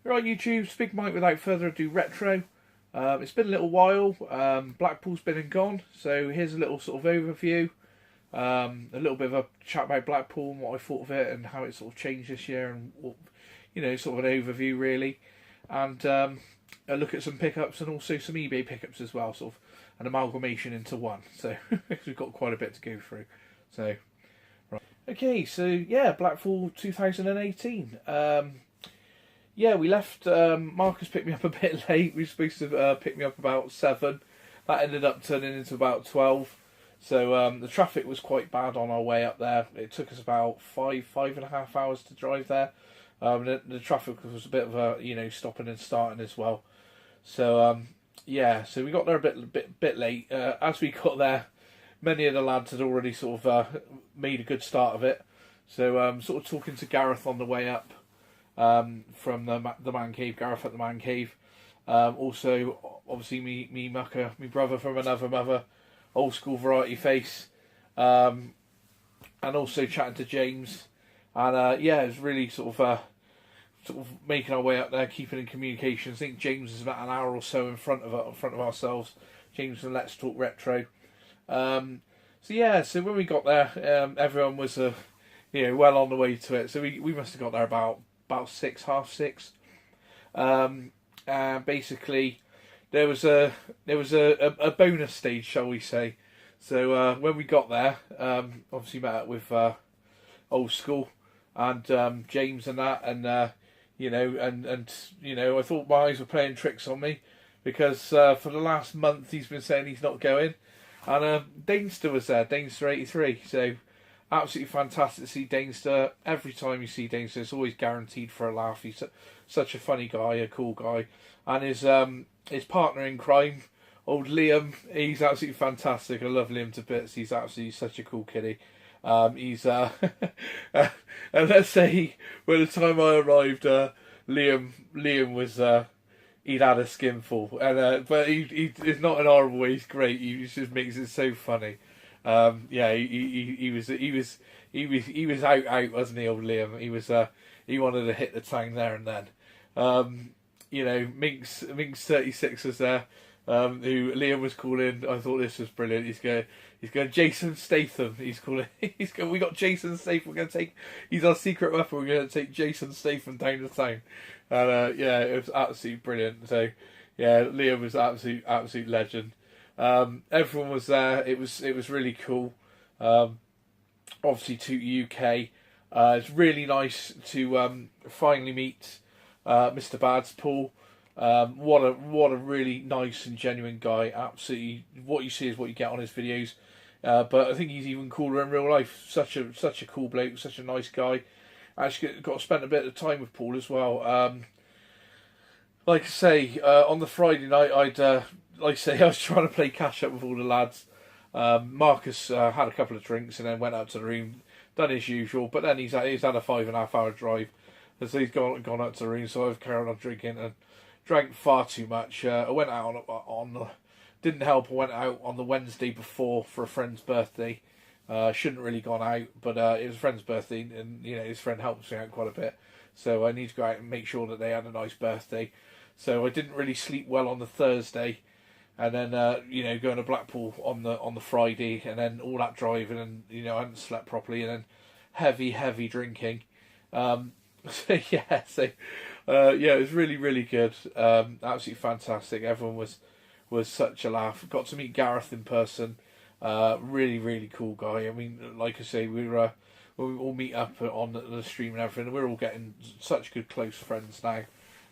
Right, YouTube, Speak Mike without further ado, retro. It's been a little while. Blackpool's been and gone, so here's a little sort of overview. A little bit of a chat about Blackpool and what I thought of it and how it sort of changed this year and what, sort of an overview really. And a look at some pickups and also some eBay pickups as well, sort of an amalgamation into one. So we've got quite a bit to go through. So, right. Okay, so yeah, Blackpool 2018. Yeah, we left. Marcus picked me up a bit late. We were supposed to pick me up about 7. That ended up turning into about 12. So the traffic was quite bad on our way up there. It took us about 5.5 hours to drive there. The traffic was a bit of a stopping and starting as well. So yeah, so we got there a bit late. As we got there, many of the lads had already sort of made a good start of it. So sort of talking to Gareth on the way up. From the man cave, Gareth at the man cave. Also, obviously, me mucker, my brother from another mother, old school variety face, and also chatting to James, and yeah, it was really sort of making our way up there, keeping in communication. I think James is about an hour or so in front of ourselves. James from Let's Talk Retro. So yeah, so when we got there, everyone was well on the way to it. So we must have got there about 6, half 6. Basically, there was a bonus stage, shall we say? So when we got there, obviously met up with old school and James and that, and I thought my eyes were playing tricks on me because for the last month he's been saying he's not going, and Dainster was there, Dainster 83. So. Absolutely fantastic to see Dainster. Every time you see Dainster, it's always guaranteed for a laugh. He's such a funny guy, a cool guy. And his partner in crime, old Liam, he's absolutely fantastic. I love Liam to bits. He's absolutely such a cool kiddie. He's and let's say by the time I arrived, Liam was he'd had a skinful, and but he's not in a horrible way. He's great. He just makes it so funny. Yeah, he was out, wasn't he, old Liam? He wanted to hit the town there and then. Minx 36 was there, who Liam was calling. I thought this was brilliant. He's going Jason Statham. We got Jason Statham. He's our secret weapon. We're going to take Jason Statham down to town. And yeah, it was absolutely brilliant. So yeah, Liam was absolute legend. Everyone was there. It was really cool. Obviously to UK. It's really nice to finally meet Mr. Badspool. What a really nice and genuine guy. Absolutely, what you see is what you get on his videos. But I think he's even cooler in real life. Such a cool bloke. Such a nice guy. Actually got to spend a bit of time with Paul as well. Like I say, on the Friday night, I was trying to play catch up with all the lads. Marcus had a couple of drinks and then went up to the room, done his usual. But then he's had a 5.5 hour drive, and so he's gone up to the room. So I've carried on drinking and drank far too much. I went out on didn't help. I went out on the Wednesday before for a friend's birthday. Shouldn't really gone out, but it was a friend's birthday, and his friend helps me out quite a bit. So I need to go out and make sure that they had a nice birthday. So I didn't really sleep well on the Thursday. And then going to Blackpool on the Friday, and then all that driving, and I hadn't slept properly, and then heavy drinking. So it was really good. Absolutely fantastic. Everyone was such a laugh. Got to meet Gareth in person. Really cool guy. I mean, like I say, we all meet up on the stream and everything. We're all getting such good close friends now.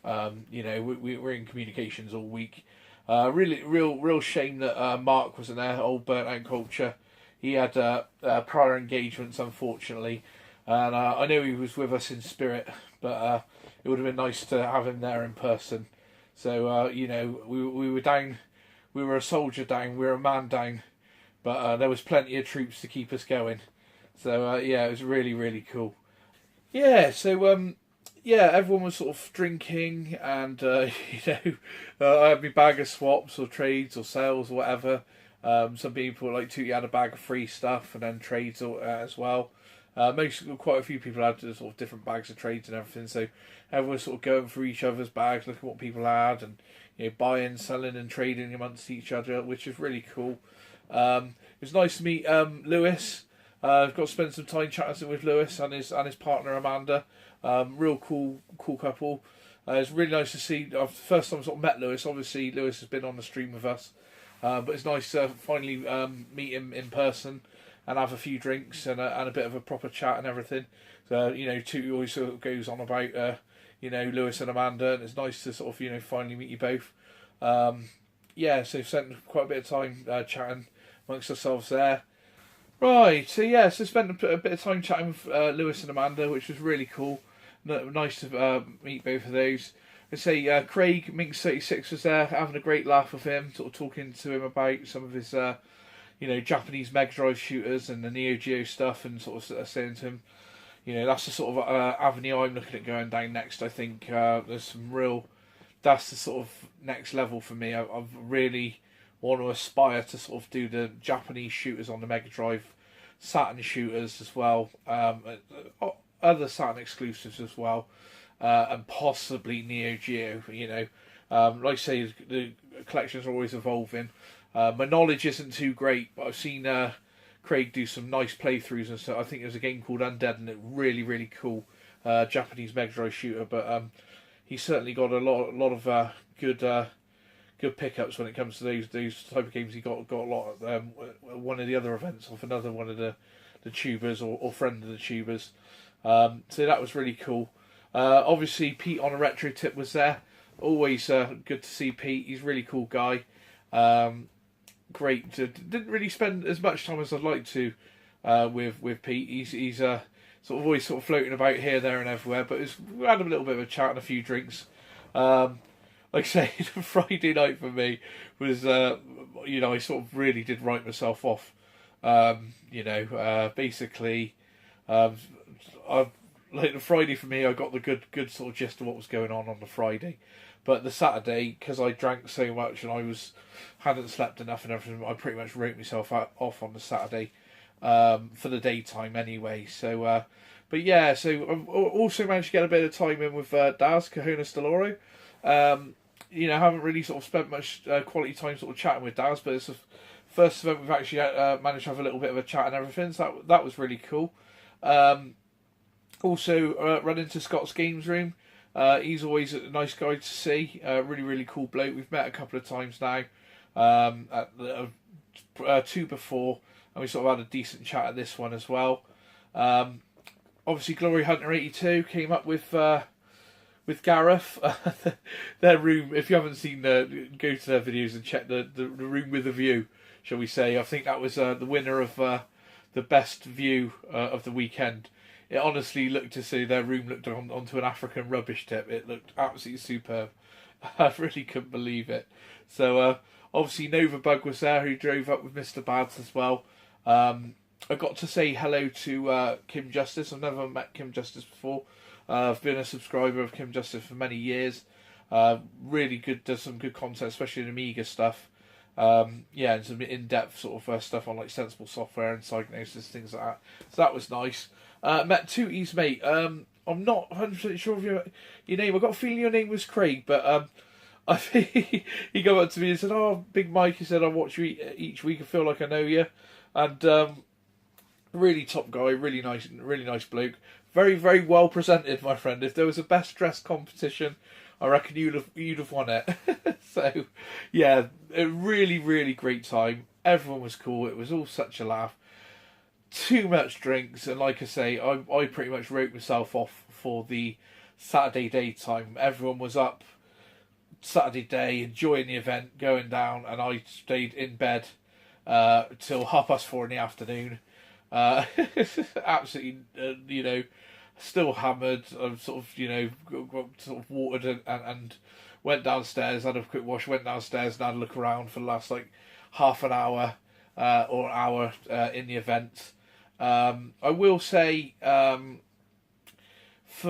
We're in communications all week. Really, real shame that Mark wasn't there. Old burnt out culture. He had prior engagements, unfortunately, and I know he was with us in spirit, but it would have been nice to have him there in person. So we were down. We were a soldier down. We were a man down, but there was plenty of troops to keep us going. So it was really cool. Yeah. So yeah, everyone was sort of drinking, and I had my bag of swaps or trades or sales or whatever. Some people like to had a bag of free stuff and then trades as well. Quite a few people had sort of different bags of trades and everything, so everyone was sort of going through each other's bags, looking what people had, and buying, selling, and trading amongst each other, which is really cool. It was nice to meet Lewis. I've got to spend some time chatting with Lewis and his partner Amanda. Real cool couple. It's really nice to see. First time I sort of met Lewis. Obviously, Lewis has been on the stream with us, but it's nice to finally meet him in person and have a few drinks and a bit of a proper chat and everything. So Tootie always sort of goes on about Lewis and Amanda, and it's nice to sort of finally meet you both. So spent quite a bit of time chatting amongst ourselves there. Right, so spent a bit of time chatting with Lewis and Amanda, which was really cool. Nice to meet both of those. I say Craig Minx36 was there, having a great laugh with him, sort of talking to him about some of his Japanese Mega Drive shooters and the Neo Geo stuff, and sort of saying to him, that's the sort of avenue I'm looking at going down next. I think that's the sort of next level for me. I really want to aspire to sort of do the Japanese shooters on the Mega Drive, Saturn shooters as well, other Saturn exclusives as well, and possibly Neo Geo. Like I say, the collections are always evolving. My knowledge isn't too great, but I've seen Craig do some nice playthroughs and stuff. I think there's a game called Undead, and it's really, really cool Japanese Mega Drive shooter. But he's certainly got a lot of good pickups when it comes to those type of games. He got a lot of one of the other events off another one of the tubers or friend of the tubers. So that was really cool. Obviously, Pete on a retro tip was there. Always good to see Pete. He's a really cool guy. Great. Didn't really spend as much time as I'd like to with Pete. He's sort of always sort of floating about here, there, and everywhere. But we had a little bit of a chat and a few drinks. Like I say, the Friday night for me was, I sort of really did write myself off. Basically, like the Friday for me, I got the good sort of gist of what was going on the Friday. But the Saturday, because I drank so much and I hadn't slept enough and everything, I pretty much wrote myself off on the Saturday for the daytime anyway. So, so I've also managed to get a bit of time in with Daz, Cajonas Deloro. Haven't really sort of spent much quality time sort of chatting with Daz, but it's the first event we've actually managed to have a little bit of a chat and everything, so that was really cool. Also, run into Scott's Games Room. He's always a nice guy to see. Really, really cool bloke. We've met a couple of times now. At two before, and we sort of had a decent chat at this one as well. Obviously, Glory Hunter 82 came up with Gareth. Their room, if you haven't seen go to their videos and check the room with a view, shall we say. I think that was the winner of the best view of the weekend. It honestly looked to see their room looked onto an African rubbish tip. It looked absolutely superb. I really couldn't believe it. So obviously Nova Bug was there, who drove up with Mr. Bads as well. I got to say hello to Kim Justice. I've never met Kim Justice before. I've been a subscriber of Kim Justice for many years. Really good, does some good content, especially in Amiga stuff. And some in-depth sort of stuff on like Sensible Software and Psygnosis, things like that. So that was nice. Met Tootie's mate. I'm not 100% sure of your name. I got a feeling your name was Craig, but I think he got up to me and said, "Oh, Big Mike," he said, "I watch you each week. I feel like I know you." And really top guy, really nice bloke. Very, very well presented, my friend. If there was a best dressed competition, I reckon you'd have won it. So, yeah, a really, really great time. Everyone was cool. It was all such a laugh. Too much drinks, and like I say, I pretty much wrote myself off for the Saturday daytime. Everyone was up Saturday day, enjoying the event, going down, and I stayed in bed till 4:30 in the afternoon. Absolutely, still hammered. I'm sort of watered and went downstairs, had a quick wash, went downstairs and had a look around for the last like half an hour or hour in the event. I will say, for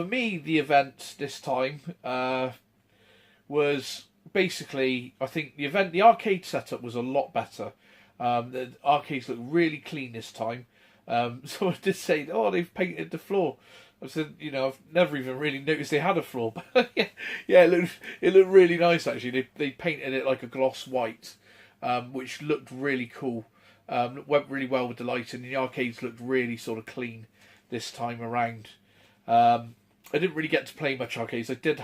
me, the event this time was basically, I think the arcade setup was a lot better. The arcades looked really clean this time. Someone did say, "Oh, they've painted the floor." I said, I've never even really noticed they had a floor, but yeah, it looked really nice actually. They painted it like a gloss white, which looked really cool. Went really well with the lighting. The arcades looked really sort of clean this time around. I didn't really get to play much arcades. I did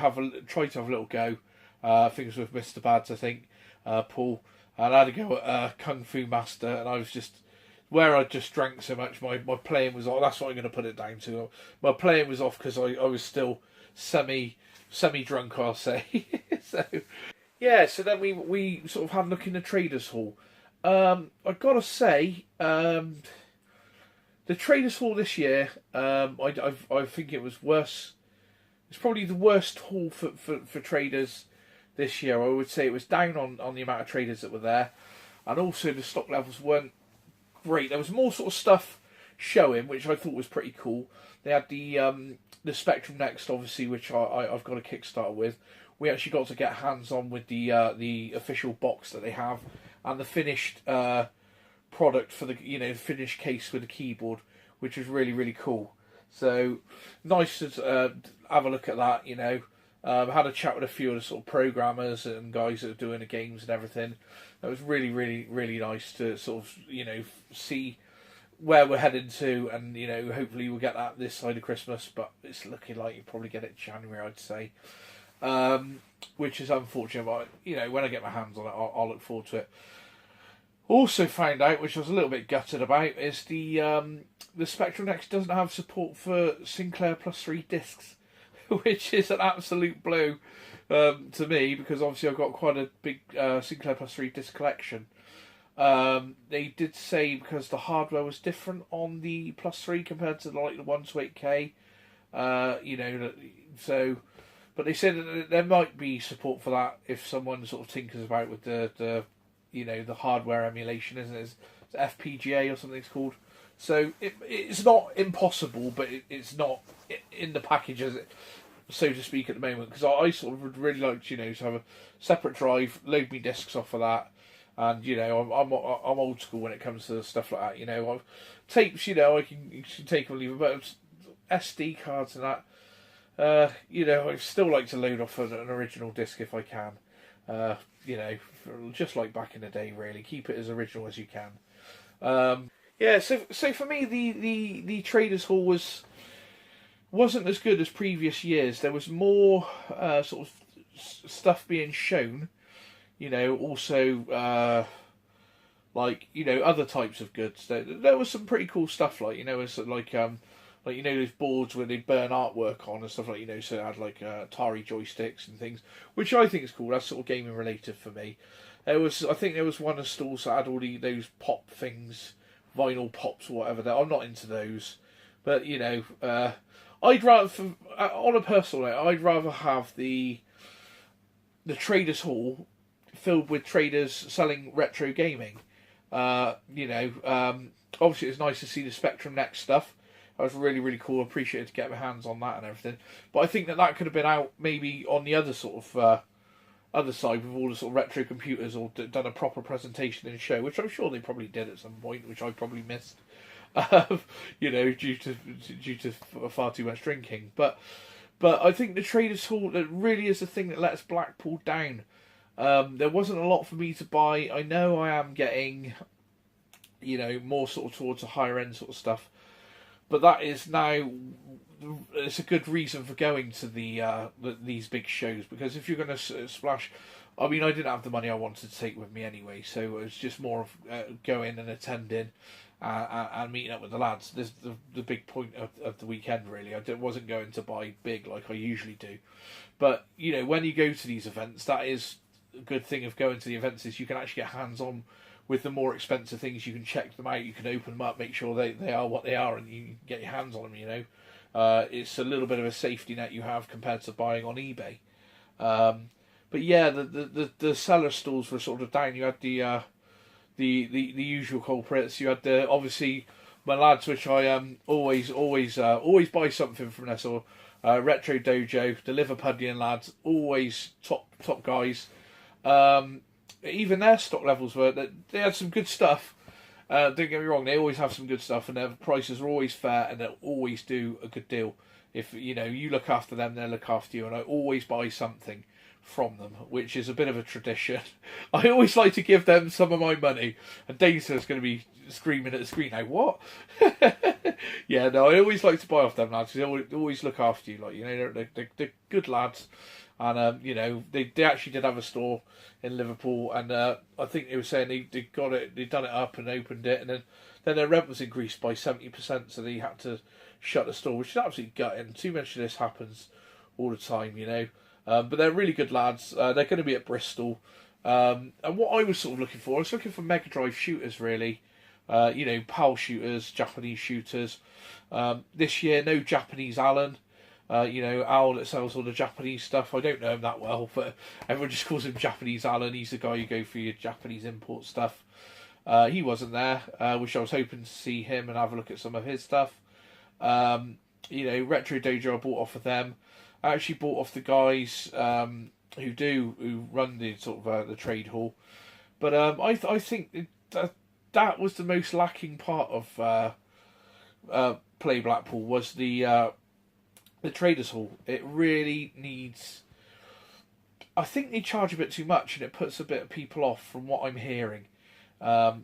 try to have a little go. I think it was with Mr. Bads, I think, Paul. And I had a go at Kung Fu Master, and I was where I just drank so much, my playing was off. That's what I'm going to put it down to. My playing was off because I was still semi drunk, I'll say. So yeah, so then we sort of had a look in the Traders Hall. I've got to say, the Traders Hall this year, I think it was worse. It's probably the worst hall for traders this year. I would say it was down on the amount of traders that were there, and also the stock levels weren't great. There was more sort of stuff showing, which I thought was pretty cool. They had the Spectrum Next, obviously, which I've got a Kickstarter with. We actually got to get hands on with the official box that they have, and the finished product for the finished case with the keyboard, which was really, really cool. So nice to have a look at that. Had a chat with a few of the sort of programmers and guys that are doing the games and everything. It was really, really, really nice to sort of see where we're heading to, and hopefully we'll get that this side of Christmas. But it's looking like you'll probably get it in January, I'd say, which is unfortunate. But when I get my hands on it, I'll look forward to it. Also found out, which I was a little bit gutted about, is the Spectrum Next doesn't have support for Sinclair +3 discs, which is an absolute blow to me, because obviously I've got quite a big Sinclair +3 disc collection. They did say because the hardware was different on the +3 compared to the 1 to 8K, so. But they said that there might be support for that if someone sort of tinkers about with the hardware emulation, isn't it? It's FPGA or something it's called. So it's not impossible, but it's not in the package, as it, so to speak, at the moment. Because I sort of would really like to have a separate drive, load me discs off of that, and I'm old school when it comes to stuff like that. I've tapes, I can take them or leave them, but SD cards and that. I still like to load off an original disc if I can. Just like back in the day, really. Keep it as original as you can. So for me, the Traders Hall wasn't as good as previous years. There was more sort of stuff being shown. Also other types of goods. There was some pretty cool stuff, those boards where they burn artwork on and stuff so it had Atari joysticks and things, which I think is cool. That's sort of gaming related for me. I think there was one of the stalls that had all those pop things, vinyl pops or whatever. I'm not into those, but I'd rather, on a personal note, I'd rather have the Traders Hall filled with traders selling retro gaming. Obviously it's nice to see the Spectrum Next stuff. That was really, really cool. Appreciated to get my hands on that and everything. But I think that could have been out maybe on the other sort of other side with all the sort of retro computers, or done a proper presentation and show, which I'm sure they probably did at some point, which I probably missed, due to far too much drinking. But I think the Traders Hall, that really is the thing that lets Blackpool down. There wasn't a lot for me to buy. I know I am getting, more sort of towards the higher end sort of stuff. But that is now, it's a good reason for going to these big shows, because if you're going to splash, I didn't have the money I wanted to take with me anyway, so it was just more of going and attending and meeting up with the lads. This is the big point of the weekend, really. I wasn't going to buy big like I usually do. But, when you go to these events, that is a good thing of going to the events, is you can actually get hands-on with the more expensive things. You can check them out, you can open them up, make sure they are what they are, and you can get your hands on them, It's a little bit of a safety net you have compared to buying on eBay. But yeah, the seller stalls were sort of down. You had the usual culprits. You had obviously my lads, which I always buy something from there. So Retro Dojo, the Liverpudlian lads, always top guys. Even their stock levels they had some good stuff, Don't get me wrong, they always have some good stuff, and their prices are always fair, and they'll always do a good deal. If you look after them, they'll look after you, and I always buy something from them, which is a bit of a tradition. I always like to give them some of my money, and Dane's going to be screaming at the screen now, what? Yeah, no, I always like to buy off them lads, because they always look after you, they're good lads. And they actually did have a store in Liverpool, and I think they were saying they'd done it up and opened it, and then their rent was increased by 70%, so they had to shut the store, which is absolutely gutting. Too much of this happens all the time, but they're really good lads. They're going to be at Bristol, and what I was sort of looking for, I was looking for Mega Drive shooters, really. PAL shooters, Japanese shooters. This year, no Japanese Alan. Al that sells all the Japanese stuff. I don't know him that well, but everyone just calls him Japanese Alan. He's the guy you go for your Japanese import stuff. He wasn't there, which I was hoping to see him and have a look at some of his stuff. Retro Dojo I bought off of them. I actually bought off the guys who run the sort of the trade hall. But I think that was the most lacking part of Play Blackpool was the Traders Hall. It really needs. I think they charge a bit too much, and it puts a bit of people off from what I'm hearing. A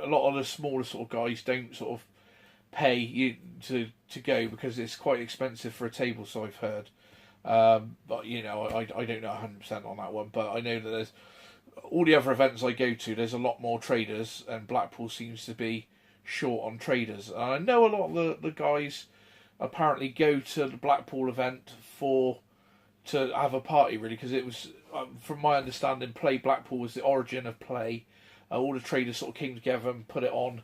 lot of the smaller sort of guys don't sort of pay you to go because it's quite expensive for a table, so I've heard. But I don't know 100% on that one, but I know that there's all the other events I go to. There's a lot more traders, and Blackpool seems to be short on traders. And I know a lot of the guys apparently go to the Blackpool event to have a party, really, because it was, from my understanding, Play Blackpool was the origin of Play. All the traders sort of came together and put it on,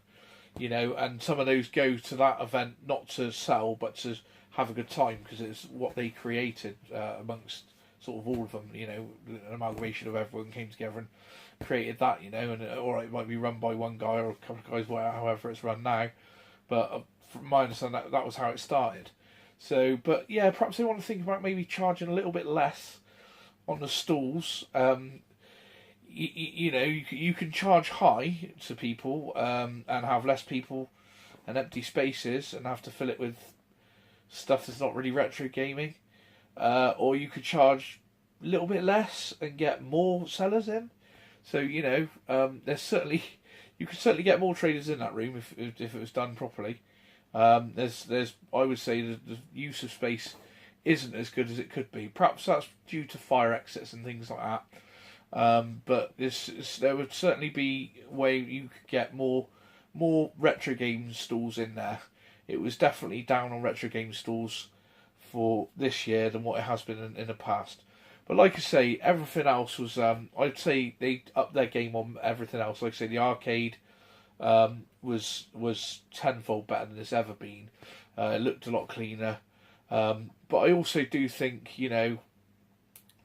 and some of those go to that event not to sell but to have a good time because it's what they created amongst sort of all of them, an amalgamation of everyone came together and created that, and it might be run by one guy or a couple of guys, however it's run now, but from my understanding, that was how it started. So, but yeah, perhaps they want to think about maybe charging a little bit less on the stalls. You can charge high to people and have less people and empty spaces and have to fill it with stuff that's not really retro gaming. Or you could charge a little bit less and get more sellers in. So, there's certainly, you could certainly get more traders in that room if it was done properly. There's I would say the use of space isn't as good as it could be. Perhaps that's due to fire exits and things like that. But there would certainly be a way you could get more retro game stalls in there. It was definitely down on retro game stalls for this year than what it has been in the past. But like I say, everything else was I'd say they upped their game on everything else. Like I say, the arcade was tenfold better than it's ever been. It looked a lot cleaner. But I also do think, the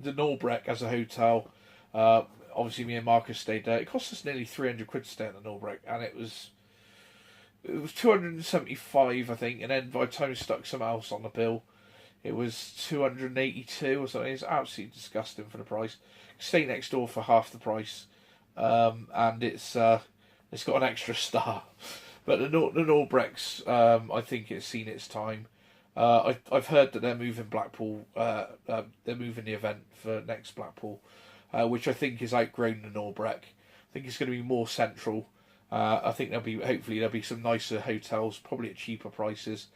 Norbreck as a hotel, obviously me and Marcus stayed there. It cost us nearly £300 to stay at the Norbreck, and it was 275, I think, and then by the time we stuck something else on the bill, it was 282 or something. It's absolutely disgusting for the price. Stay next door for half the price, and it's got an extra star. But the Norbrecks, I think it's seen its time. I've heard that they're moving Blackpool. They're moving the event for next Blackpool, which I think is outgrown the Norbreck. I think it's going to be more central. I think hopefully there'll be some nicer hotels, probably at cheaper prices.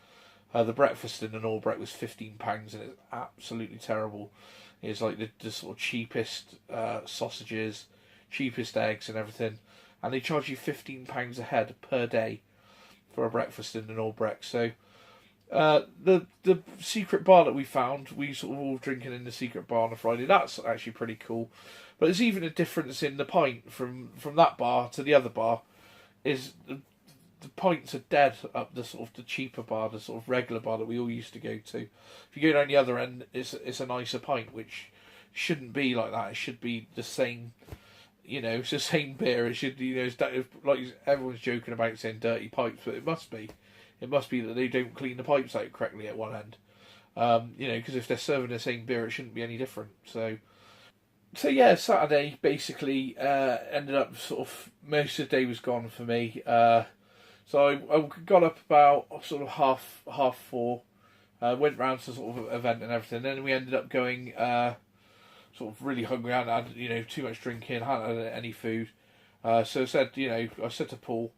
The breakfast in the Norbreck was £15, and it's absolutely terrible. It's like the sort of cheapest sausages, cheapest eggs and everything, and they charge you £15 a head per day for a breakfast in the Norbreck. So the secret bar that we found, we sort of all drinking in the secret bar on a Friday. That's actually pretty cool. But there's even a difference in the pint from that bar to the other bar. Is the pints are dead up the sort of the cheaper bar, the sort of regular bar that we all used to go to. If you go down the other end, it's a nicer pint, which shouldn't be like that. It should be the same. It's the same beer. It should, it's like everyone's joking about saying dirty pipes, but it must be. It must be that they don't clean the pipes out correctly at one end. Because if they're serving the same beer, it shouldn't be any different. So, So yeah, Saturday basically ended up sort of most of the day was gone for me. So I got up about sort of half four, went round to sort of event and everything. Then we ended up going sort of really hungry. I hadn't had too much drinking, hadn't had any food. So I said I said to Paul,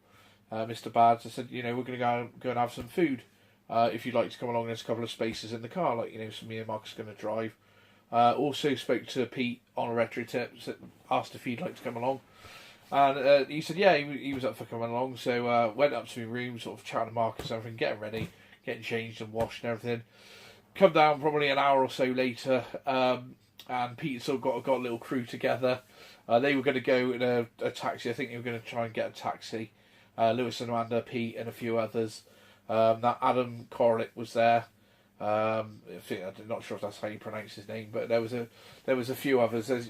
Mr. Bads, I said we're going to go and have some food. If you'd like to come along, there's a couple of spaces in the car, like so me and Mark's going to drive. Also spoke to Pete on a retro tip, asked if he'd like to come along, and he said yeah, he was up for coming along. So went up to my room, sort of chatting to Marcus and everything, getting ready, getting changed and washed and everything. Come down probably an hour or so later, and Pete sort of got a little crew together. They were going to go in a taxi. I think they were going to try and get a taxi. Lewis and Amanda, Pete, and a few others. That Adam Korlick was there. I'm not sure if that's how you pronounce his name, but there was a few others. There's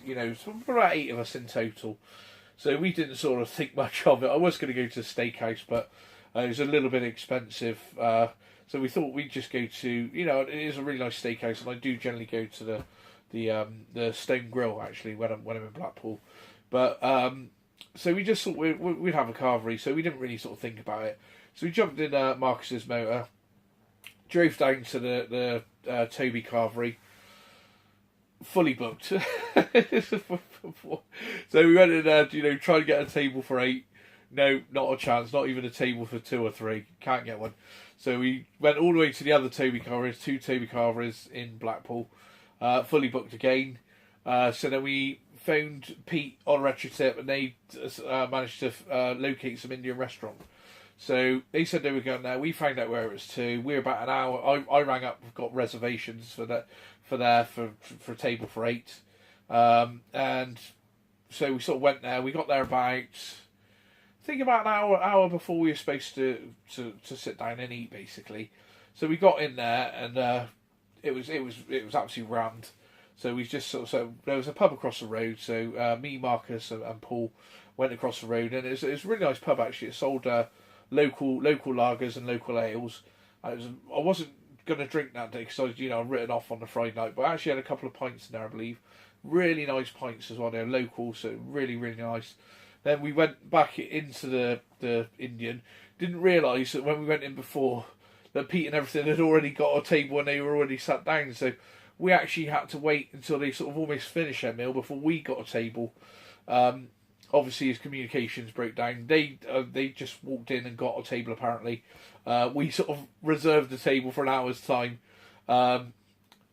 about 8 of us in total. So we didn't sort of think much of it. I was going to go to a steakhouse, but it was a little bit expensive. So we thought we'd just go to it is a really nice steakhouse, and I do generally go to the Stone Grill actually when I'm in Blackpool. But so we just thought we'd have a carvery, so we didn't really sort of think about it. So we jumped in Marcus's motor, drove down to the Toby carvery, fully booked. So we went in there, trying to get a table for 8. No, not a chance. Not even a table for 2 or 3. Can't get one. So we went all the way to the other Toby carveries, 2 Toby carveries in Blackpool, fully booked again. So then we phoned Pete on retro tip, and they managed to locate some Indian restaurant. So they said they were going there. We found out where it was to. We were about an hour. I rang up, got reservations for a table for 8, and so we sort of went there. We got there about, I think, about an hour before we were supposed to sit down and eat, basically. So we got in there, and it was absolutely rammed. So we just so there was a pub across the road. So me, Marcus, and Paul went across the road, and it was a really nice pub actually. It sold local lagers and local ales. I wasn't going to drink that day because I'd written off on the Friday night, but I actually had a couple of pints in there, I believe. Really nice pints as well. They're local, so really nice. Then we went back into the Indian. Didn't realise that when we went in before that Pete and everything had already got a table and they were already sat down. So we actually had to wait until they sort of almost finished their meal before we got a table. Obviously, his communications broke down. They just walked in and got a table. Apparently, we sort of reserved the table for an hour's time, and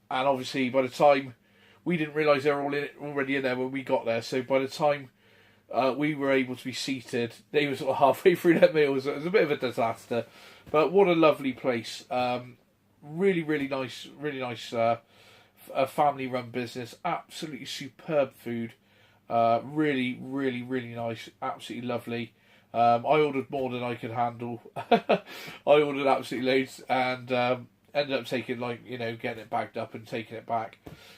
obviously by the time we didn't realise they were already in there when we got there. So by the time we were able to be seated, they were sort of halfway through their meals. It was a bit of a disaster, but what a lovely place. Really nice, a family-run business. Absolutely superb food. Really nice, absolutely lovely. I ordered more than I could handle. I ordered absolutely loads, and ended up taking getting it bagged up and taking it back.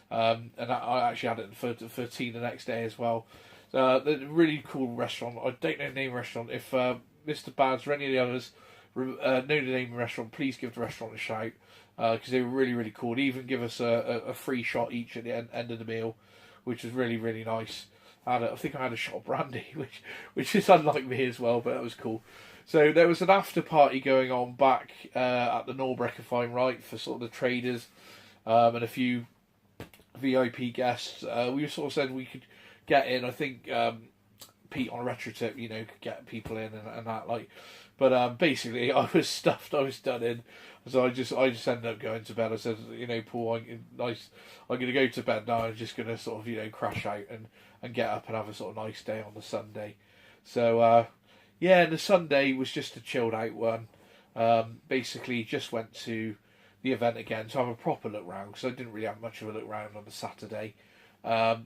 And I actually had it for tea the next day as well. The really cool restaurant. I don't know the name of the restaurant. If Mr. Bads or any of the others know the name of the restaurant, please give the restaurant a shout, because they were really cool. They even give us a free shot each at the end of the meal, which was really nice. I think I had a shot of brandy, which is unlike me as well, but that was cool. So there was an after party going on back at the Norbreck, if I'm right, for sort of the traders and a few VIP guests. We sort of said we could get in. I think Pete on a retro tip, could get people in and that like. But basically, I was stuffed. I was done in. So I just ended up going to bed. I said, Paul, I'm going to go to bed now. I'm just going to sort of crash out and get up and have a sort of nice day on the Sunday. So the Sunday was just a chilled out one. Basically, just went to the event again to have a proper look round, because I didn't really have much of a look round on the Saturday. I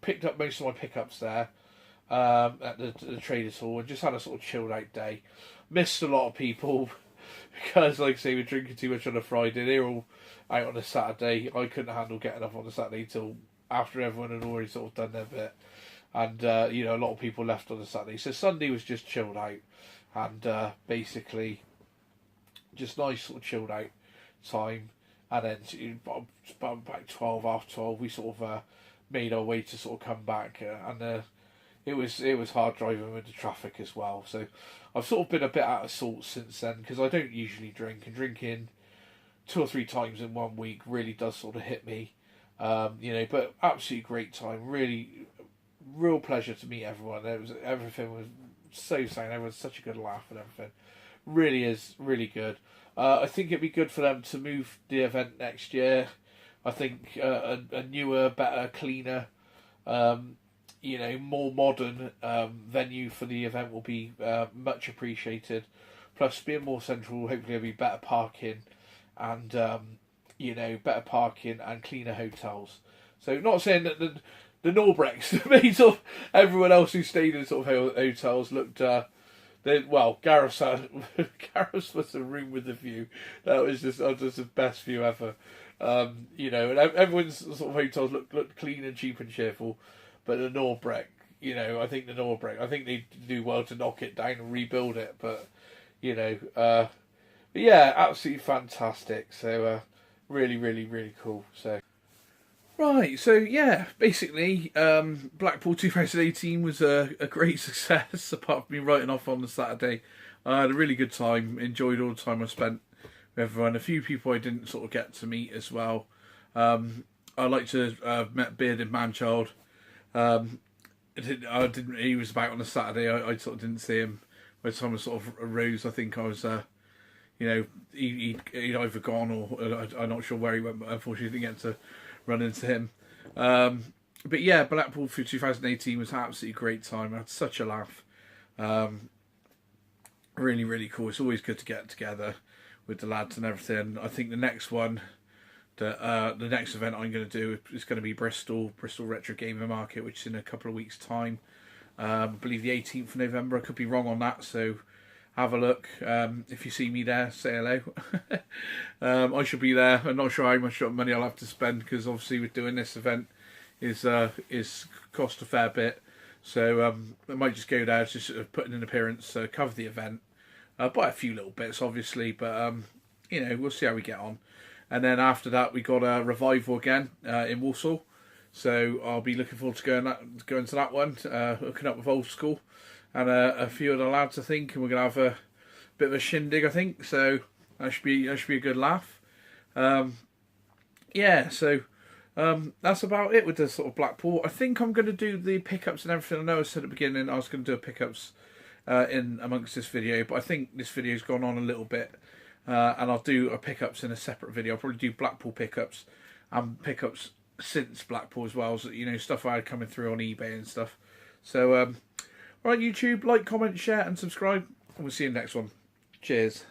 picked up most of my pickups there at the Traders Hall, and just had a sort of chilled out day. Missed a lot of people because, like I say, we're drinking too much on a Friday. They were all out on a Saturday. I couldn't handle getting up on a Saturday till after everyone had already sort of done their bit, and a lot of people left on the Saturday. So Sunday was just chilled out, and basically just nice sort of chilled out time. and then about 12 after 12 we sort of made our way to sort of come back, and it was hard driving with the traffic as well. So I've sort of been a bit out of sorts since then, because I don't usually drink, and drinking 2 or 3 times in 1 week really does sort of hit me. But absolutely great time. Really, real pleasure to meet everyone. Everything was so sound. Everyone's such a good laugh and everything. Really is really good. I think it'd be good for them to move the event next year. I think a newer, better, cleaner, more modern venue for the event will be much appreciated. Plus, being more central, hopefully there'll be better parking and better parking and cleaner hotels. So, not saying that the Norbrecks made sort of everyone else who stayed in sort of hotels looked. Gareth's was a room with a view. That was just the best view ever. And everyone's sort of hotels looked clean and cheap and cheerful. But the Norbreck, I think they do well to knock it down and rebuild it. But yeah, absolutely fantastic. So really, really, really cool. So. Right, so yeah, basically, Blackpool 2018 was a great success, apart from me writing off on the Saturday. I had a really good time, enjoyed all the time I spent with everyone. A few people I didn't sort of get to meet as well. I like to have met Bearded Manchild. He was about on a Saturday, I sort of didn't see him. By the time I sort of arose, I think I was, he'd either gone or I'm not sure where he went, but unfortunately didn't get to run into him. But yeah, Blackpool for 2018 was an absolutely great time. I had such a laugh. Really, really cool. It's always good to get together with the lads and everything. I think the next one, the next event I'm going to do is going to be Bristol Retro Gamer Market, which is in a couple of weeks' time. I believe the 18th of November. I could be wrong on that, so have a look. If you see me there, say hello. I should be there. I'm not sure how much money I'll have to spend, because obviously with doing this event is cost a fair bit. So I might just go there, just put in an appearance, cover the event, buy a few little bits, obviously, but we'll see how we get on. And then after that, we got a revival again in Walsall. So I'll be looking forward to going to that one, hooking up with Old School and a few of the lads, I think, and we're gonna have a bit of a shindig, I think. So that should be a good laugh. So that's about it with the sort of Blackpool. I think I'm going to do the pickups and everything. I know I said at the beginning I was going to do pickups in amongst this video, but I think this video's gone on a little bit, and I'll do a pickups in a separate video. I'll probably do Blackpool pickups and pickups since Blackpool as well, so stuff I had coming through on eBay and stuff. So right, YouTube, like, comment, share and subscribe, and we'll see you in the next one. Cheers.